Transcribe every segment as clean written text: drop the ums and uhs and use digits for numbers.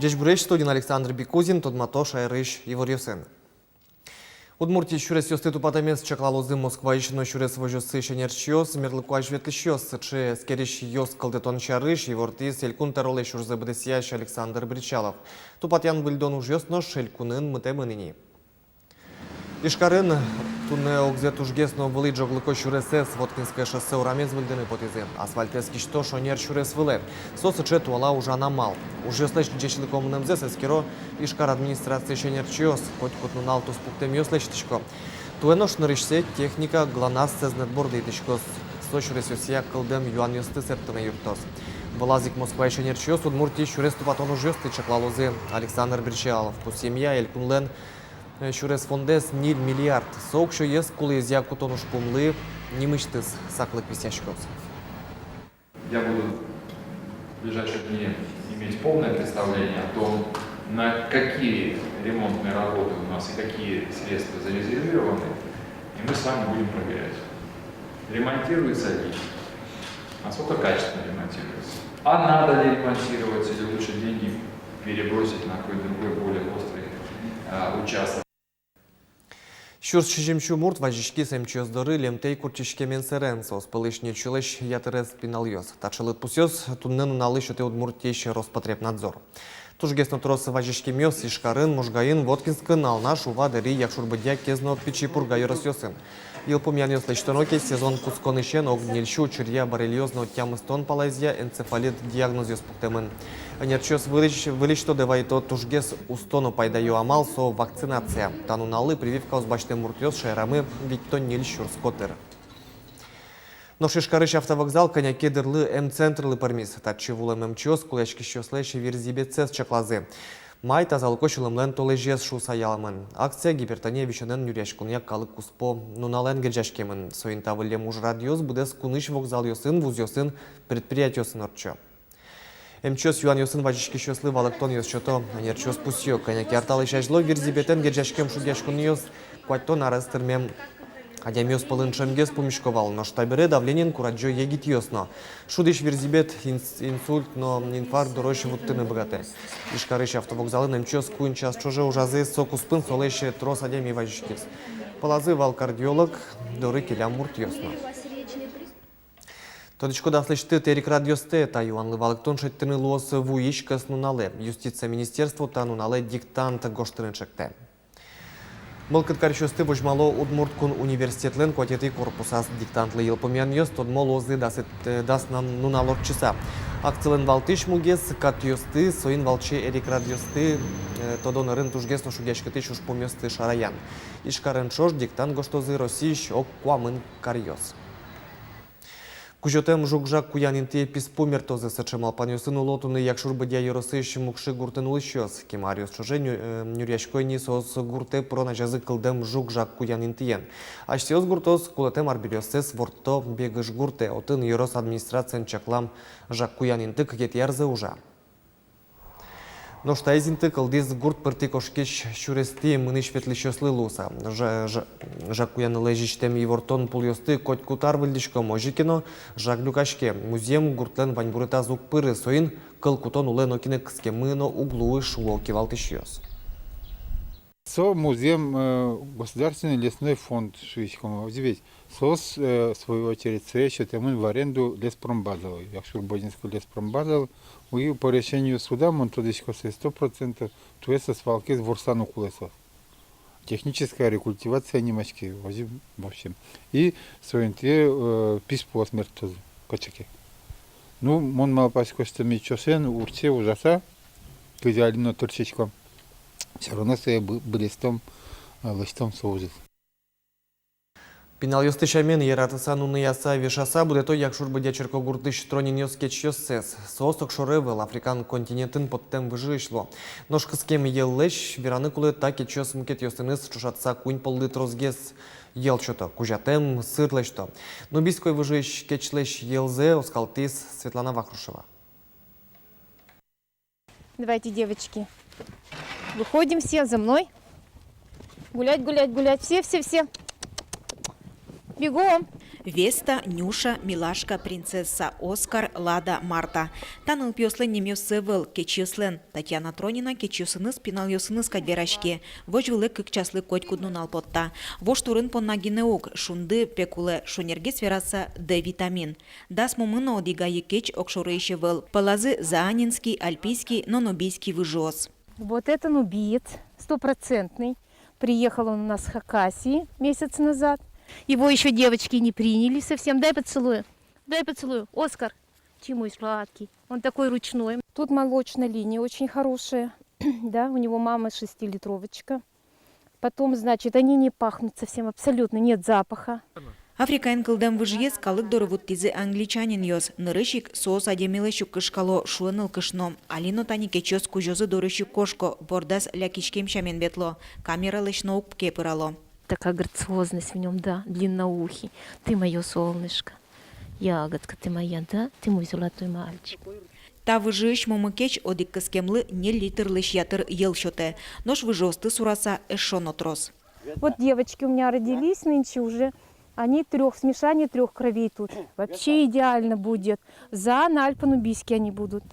Здесь Брещ, студент Александр Бекузин, Тодматош, Айрыш, Ивар Юсен. Удмуртии щурес юститу патамес чаклалозы Москва ищено щурес вожусы шенерчиос, мерлыкуаш ветлищиос, че скериш йос калдетон чарыш, Ивортис, Элькун тароле щурзы бдесиящ Александр Бричалов. Тупатян бульдон уж йос нож Элькунын мытемынини. Ишкарын туне огзет ужгесно вылы джоглыко щуресес, Воткинское шоссе урамез выльдены потизы. Асфальтески что шонер щурес вылы. Сосы че туала уже намал. Уже слышь джечлыком немзес эскеро Ишкар администрации шенерчиос, хоть кутнунал тус пуктем йослечтичко. Туэнош нарышсе техника гланас сезнетборды итичкос. Со щурес йосия кылдем юан йосты септыме юртос. Вылазик Москва шенерчиос, Удмуртии щурес тупатон уж йосты чаклалозы Александр Бричалов. Ту семья Элькунлен Щурес фондес ниль миллиард. Соокшо ес кулезя кутонуш пумлы, немыштыс саклык висящиков. Я буду в ближайшие дни иметь полное представление о том, на какие ремонтные работы у нас и какие средства зарезервированы, и мы с вами будем проверять. Ремонтируется ли, насколько качественно ремонтируется. А надо ли ремонтировать или лучше деньги перебросить на какой-то другой, более острый участок. Щурс чижимчу мурт важишки семчездоры лемтей курчишке менсерен сос пылышне чулыш ятерес пиналйос. Тачылыт пусёс туннен налышыты Удмуртейший Роспотребнадзор. Тужгесно тросы важишки мёс Ишкарын, Можгаин, Воткинскын, Алнаш, Ува-Дери, Якшурбыдя, Кезно, Пичи-Пурга, Йоросёсын. Илпумян ёслечтоноке сезон кусконышен огнильщу чурья барельозно тямыстон палазья энцефалит диагнозиос пуктемын. Нерчёс вылечто девайто тужгес устону пайдаю амал со вакцинация. Тануналы прививка узбачты муртёс шайрамы витто нильщур скотер. Но Шишкарыш автовокзал коняки дырлы М-центрлы пармис. Татчевулы МЧОС кулячки щёслэши верзибецес чаклазы. Май тазалко шылымлен толежес шу саялмын. Акция гипертония вишенен нүрешкуния калык куспо нунален гельжашкемын. Соин тавыле муж радиос будес куныш вокзал йосын, вуз йосын, предприятиосын орчо. МЧОС юан йосын вачишки щёслы валыктон йос чото, анерчос пусьё. Коняки арталы шажло верзибетен гельжашкем шудяшкун йос, куаттон арастырмем. Адямёс полыншемгес помешковал, но штабере давлением кураджо егит ёсно. Шудиш верзибет инсульт, но инфаркт дорожче вот ты не богате. Ишкарыш автовокзалы немчос куин час чуже ужазы сокуспын солеще трос адями важишкес. Полазы вал кардиолог, доры келям мурт ёсно. Тодичко да слышты терик радиосте, та юанлы валыктон шеттыны луос вуишкас нунале. Юстиция министерство та нунале диктант гоштырыншекте. Мылкыт карчосты божмало Удмурткун университетлен кватеты корпусас диктантлы елпомян йос тодмо лозы дас нам нуналор часа. Акцилен валтыш мугес кат йосты, соин валче эрик радиосты, тодонырын тужгесно шугяшкыты шушпомёсты шараян. Ишкарен шош диктант гоштозы Росиш ок куамын карьос. Кужотем жукжак куянинте писпомер тозы сачемал панюсын улотуны якшурбыдя Йоросыш мукши гуртын улышёс. Кемариос чуже нюряшкой нисос гурте прона жазы кылдем жукжак куянинтиен. Ашсиос гуртос кулатем арбириосес ворто бегыш гурте отын Йорос администрациен чаклам жак куянинты кет ярзы ужа. Но штайзинты кылдыз гурт пыртикошкеш щурести мыныш ветлищослы луса. Жакуяны лежиштем и вортон пульосты коть кутар выльдишко можикино, жак люкашке. Музеем гуртлен ваньбурыта звук пыры соин кыл кутон улен окине кске мыно углуы шуло кивалтышьёс. Со музеем Государственный лесной фонд Швейцкого. Сос, в свою очередь, срещатемын в аренду леспромбазового. Якшурбодинского леспромбазового. И по решению суда Монтодичко 100% туеса свалки с ворсану кулесов. Техническая рекультивация немачки, в общем. И своенте писпо смерть тоже, кочеки. Ну, мон малпасько, что ми чосен, урче ужаса, кызялино торчечком. Все равно свои были с том, соужит. Пинал йостышамен ератыса нуны яса вешаса будет то якшурбыдя черко гуртыш тронин йоскеч йоссес. Соосток шоревел африкан континентын подтем выжишло. Ножка с кем еллеш, вераны кулы так и чос мкет йостыныс чушатса кунь полды трозгес ел чото. Кужатем сырлешто. Но биской выжиш кечлеш елзе оскалтис Светлана Вахрушева. Давайте, девочки, выходим все за мной. Гулять, гулять, гулять. Все. Бегом! Веста, Нюша, Милашка, принцесса, Оскар, Лада, Марта. Таныл пьослен немёс севел, кечюслен. Татьяна Тронина кечюсыныз пинал йосыныз кадверашке. Вож вылык кыкчаслы коть куднун алпотта. Вож турын понна гинеук, шунды пекуле, шунерге свераса Д-витамин. Дас мумыно одига екеч окшурейше вел. Палазы заанинский, альпийский, но нубийский выжос. Вот это нубиец, стопроцентный. Приехал он у нас с Хакасии месяц назад. Его еще девочки не приняли совсем. Дай поцелую. Дай поцелую. Оскар. Чему сладкий. Он такой ручной. Тут молочная линия очень хорошая. Да, у него мама 6-литровочка. Потом, значит, они не пахнут совсем абсолютно. Нет запаха. Африкайн кылдам выжиес калык доровут тизе англичанин йос. Нырышик соос адемилышик кышкало шуэныл кышном. Алино тани кечёс кужозы дорышик кошко. Бордас лякишкем шамен ветло. Камера лышно ук кепырало. Такая грациозность в нем, да, длинноухий. Ты мое солнышко. Ягодка ты моя, да? Ты мой золотой мальчик. Та выжиеш момыкеч одик кыскемлы не литрлыш ятыр ел шоте. Нож выжосты сураса эшон отрос. Вот девочки у меня родились нынче уже. Они смешание 3 кровей тут. Вообще идеально будет. За на альпо-нубийский они будут.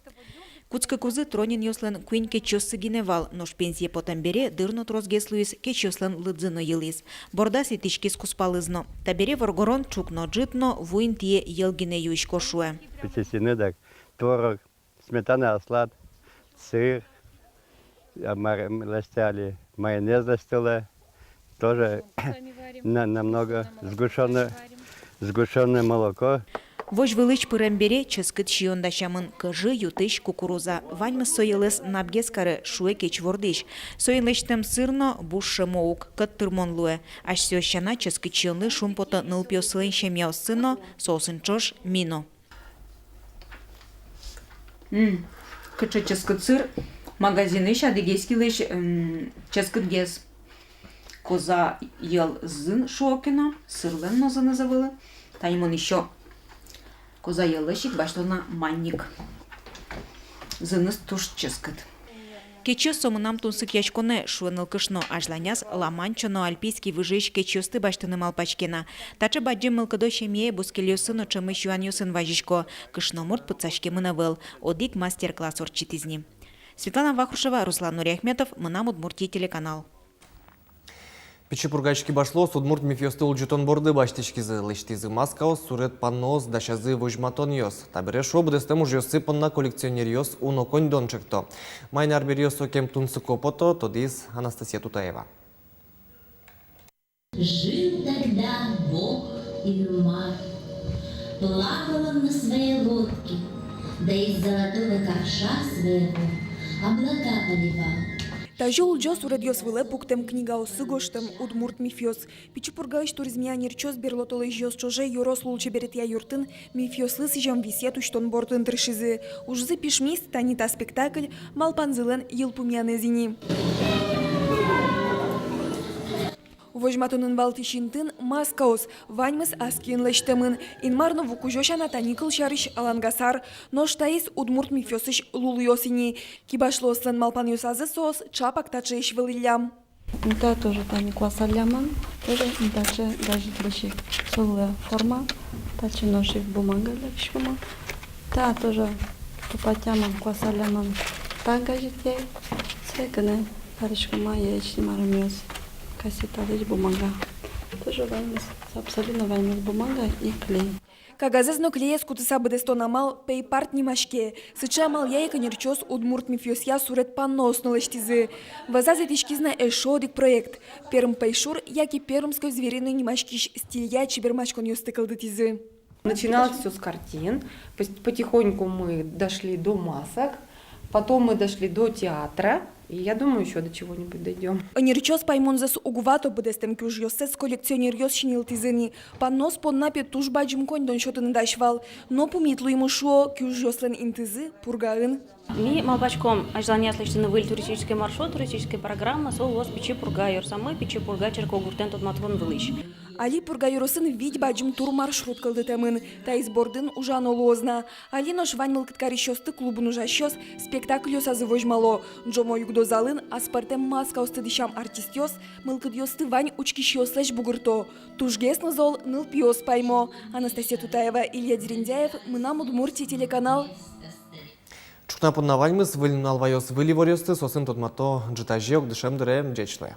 Куцкы кузы тронин йослен куин кечёсы гиневал, нож пенсия потом бере дырно трозгес луис кечёслен лыдзыно елис. Бордас итишкис куспалызно. Табере воргорон чукно джитно вуин тие елгине юиш кошуе. Печесины, так, творог, сметана, ослад, сыр, ластяли, майонез ластила, тоже намного сгущенное молоко. Вож вылыч пырэмбере ческыт шиондашамын кыжы ютыш кукуруза. Ваньмы соелес набгескары шуэ кеч вордыш. Соелештем сырно бушшы моук кыт тырмон луэ. Аш сёщана ческыт шионлы шумпота нылпёслын шемяу сыно сосын чош мино. Кычы ческыт сыр магазины адыгейский лыш ческыт гез. Коза ел зын шокино, сырлен ноза называла. Таймон еще коза елышик, баштона манник. Зыныс туш ческыт. Кечёс сомынам тунсык ячконе шуэныл кышно ажланяс ламанчоно альпийский выжиж кечёсты баштыным алпачкена. Тачы баджым мылкыдо шемье бускелёсын очымыш юаньёсын важишко. Кышно мурт пыцашке мынавыл. Одик мастер-класс орчитизни. Светлана Вахрушева, Руслан Нуриахметов, Мынам Удмуртия телеканал. Печепургачки башло, судмурт мифьосты улджитон борды баштичкизы, лыштизы маскаос, сурет панноос, дашазы вожматон йос. Табере шо будестем уж йосы понна коллекционер йос уно конь дончекто. Майнар берьёсо кем тунсы копото, тодис Анастасия Тутаева. Жил тогда Бог Ильмар, плавал он на своей лодке, да из золотого ковша своего облака поливал. Тажол джос урадьос выле пуктем книга осыгоштем удмурт мифьос. Пичипургаиш туризмианер чос берлотолы жос чоже юрос лучше берет я юртын мифьослы сижам висету штон бортын трешизы. Ужзы пишмис танита спектакль малпанзылен елпумянезини. Вожматунын валтишинтын маскаос, ваньмыс аскин лештемын. Инмарно вукужошана таникл шариш алангасар, но штаис удмурт мифьосыш лулуйосини. Кибашлослен малпан юсазы соос чапак тачеш вылилям. Да, тоже таник васаляман, тоже дача даже трещик солая форма, тача ножик бумага лепшкома. Да, тоже тупатяман васаляман тангажите, свекане паришкома яичный марамиос. Кассета лишь бумага. Тоже ваймес, абсолютно ваймес бумага и клей. Кагазезно клея скутыса бедестон амал пейпарт нимашке. Сыча амал яйка нерчос удмурт мифьосья сурет паннос налыштизы. Вазазе тишкизна эшодик проект. Перм пейшур, яки пермской звериной нимашкиш стилья чибермачкон юстыкалдытизы. Начиналось все с картин. Потихоньку мы дошли до масок. Потом мы дошли до театра. И я думаю, еще до чего-нибудь дойдем. Нерчос паймонзас угувато бедестем кюж йосец коллекционер йос шинилтизыни. Паннос поннапе туш баджим конь дон шотын дашвал. Но помитлу ему шо кюж йослен интизы пургаын. Ми малбачком ажлания слышны выль туристический маршрут, туристическая программа, сол лос Печепурга, самой Печепурга, черко гуртен тот матвон вылыш. Али пурга юросын вить баджим тур маршрут кылдытемын. Таис бордын ужано лозна. Али нош вань мылкыткари шосты клубын ужащос спектакль йосазы вожмало. Джомо югдо дозалын аспартем маска остыдышам артистёс, мылкыдёсты вань учкищёслэш бугурто. Тужгес назол ныл пиос паймо. Анастасия Тутаева, Илья Дерендяев, Мынам Удмуртия телеканал. Чукна поднавальмыз выльналвайос выливорёсты, сосын тотмато джитажеок дышем дыре джечле.